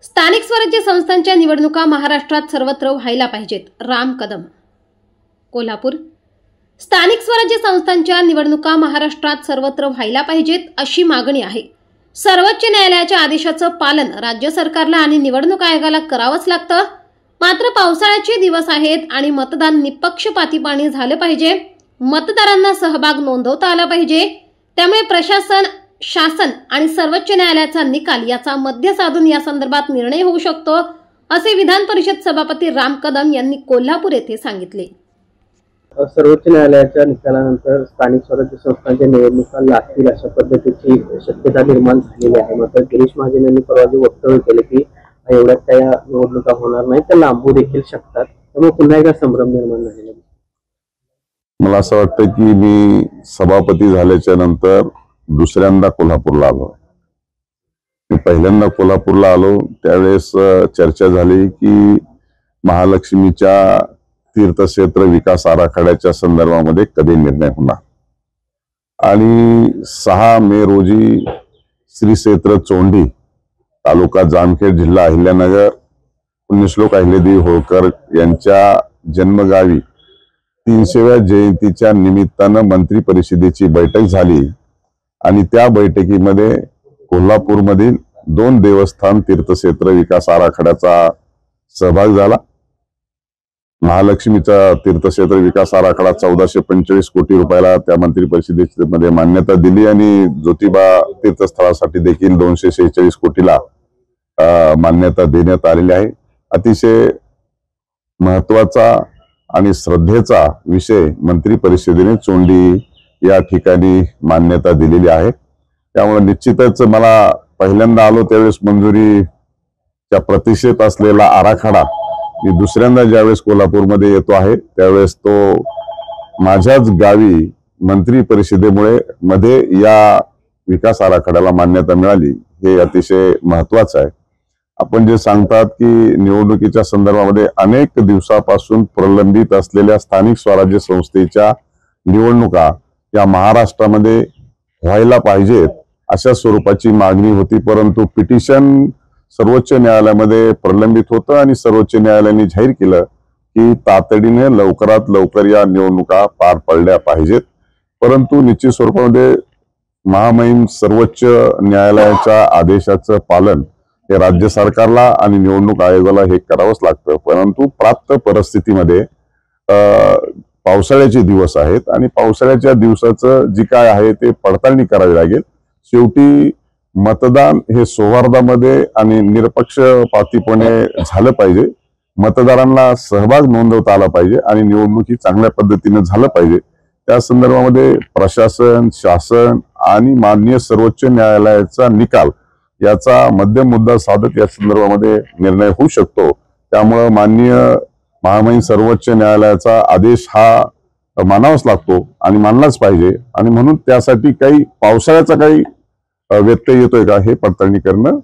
स्थानिक स्वराज्य संस्थांच्या निवडणुका महाराष्ट्रात सर्वत्र व्हायला पाहिजेत. राम कदम. कोल्हापूर. स्थानिक स्वराज्य संस्थांच्या निवडणुका महाराष्ट्रात सर्वत्र व्हायला पाहिजेत अशी मागणी आहे. सर्वोच्च न्यायालयाच्या आदेशाचं पालन राज्य सरकारला आणि निवडणूक आयोगाला करावंच लागतं. मात्र पावसाळ्याचे दिवस आहेत आणि मतदान निपक्षपातीपणे झालं पाहिजे. मतदारांना सहभाग नोंदवता आला पाहिजे. त्यामुळे प्रशासन, शासन आणि सर्वोच्च न्यायालयाचा निकाल याचा मध्य साधून या संदर्भात निर्णय होऊ शकतो, असे विधान परिषद सभापती राम कदम यांनी कोल्हापूर येथे सांगितले. सर्वोच्च न्यायालयाच्या निकालानंतर स्थानिक स्वराज्य संस्थांच्या निवडणुका लागतील अशा पद्धतीची शक्यता निर्माण झालेली आहे. मात्र गिरीश महाजन यांनी परवा जे वक्तव्य केले की एवढ्यात त्या निवडणुका होणार नाही, त्या लांबू देखील शकतात, त्यामुळे पुन्हा एकदा संभ्रम निर्माण झालेला. मला असं वाटतं की मी सभापती झाल्याच्या नंतर दुसऱ्यांदा कोल्हापूरला आलो. मी पहिल्यांदा कोल्हापूरला आलो त्यावेळेस चर्चा झाली की महालक्ष्मीच्या तीर्थक्षेत्र विकास आराखड्याच्या संदर्भामध्ये कधी निर्णय होणार. आणि 6 मे रोजी श्री क्षेत्र चोंडी, तालुका जामखेड, जिल्हा अहिल्यानगर, पुण्यश्लोक अहिल्यादेवी होळकर यांच्या जन्मगावी 300व्या जयंतीच्या निमित्तानं मंत्री परिषदेची बैठक झाली. आणि त्या बैठकीमध्ये कोल्हापूरमधील 2 देवस्थान तीर्थक्षेत्र विकास आराखड्याचा सहभाग झाला. महालक्ष्मीचा तीर्थक्षेत्र विकास आराखडा 1445 कोटी रुपयाला त्या मंत्री परिषदेमध्ये मान्यता दिली आणि ज्योतिबा तीर्थस्थळासाठी देखील 246 कोटीला मान्यता देण्यात आलेली आहे. अतिशय महत्वाचा आणि श्रद्धेचा विषय मंत्री परिषदेने चोंडी या ठिकाणी मान्यता दिलेली आहे. त्यामुळे निश्चितच मला पहिल्यांदा आलो त्यावेळेस मंजुरीच्या प्रतीक्षेत असलेला आराखडा मी दुसऱ्यांदा ज्यावेळेस कोल्हापूरमध्ये येतो आहे त्यावेळेस तो माझ्याच गावी मंत्री परिषदेमुळे मध्ये या विकास आराखड्याला मान्यता मिळाली, हे अतिशय महत्वाचं आहे. आपण जे सांगतात की निवडणुकीच्या संदर्भामध्ये अनेक दिवसापासून प्रलंबित असलेल्या स्थानिक स्वराज्य संस्थेच्या निवडणुका या महाराष्ट्रामध्ये व्हायला पाहिजेत अशा स्वरूपाची मागणी होती. परंतु पिटिशन सर्वोच्च न्यायालयामध्ये प्रलंबित होतं आणि सर्वोच्च न्यायालयाने जाहीर केलं की तातडीने लवकरात लवकर या निवडणुका पार पडल्या पाहिजेत. परंतु निश्चित स्वरूपामध्ये महामहिम सर्वोच्च न्यायालयाच्या आदेशाचं पालन हे राज्य सरकारला आणि निवडणूक आयोगाला हे करावंच लागतं. परंतु प्राप्त परिस्थितीमध्ये पावसाळ्याचे दिवस आहेत आणि पावसाळ्याच्या दिवसाचं जी काय आहे ते पडताळणी करावी लागेल. शेवटी मतदान हे सौहार्दामध्ये आणि निरपक्षपातीपणे झालं पाहिजे. मतदारांना सहभाग नोंदवता आला पाहिजे आणि निवडणूक ही चांगल्या पद्धतीने झालं पाहिजे. त्या संदर्भामध्ये प्रशासन, शासन आणि माननीय सर्वोच्च न्यायालयाचा निकाल याचा मध्यम मुद्दा साधत या संदर्भामध्ये निर्णय होऊ शकतो. त्यामुळे माननीय महामहिम सर्वोच्च न्यायालयाचा आदेश हा मानावाच लागतो आणि मानलाच पाहिजे. आणि म्हणून त्यासाठी काही पावसाळ्याचा काही व्यत्यय येतोय का हे पडताळणी करणं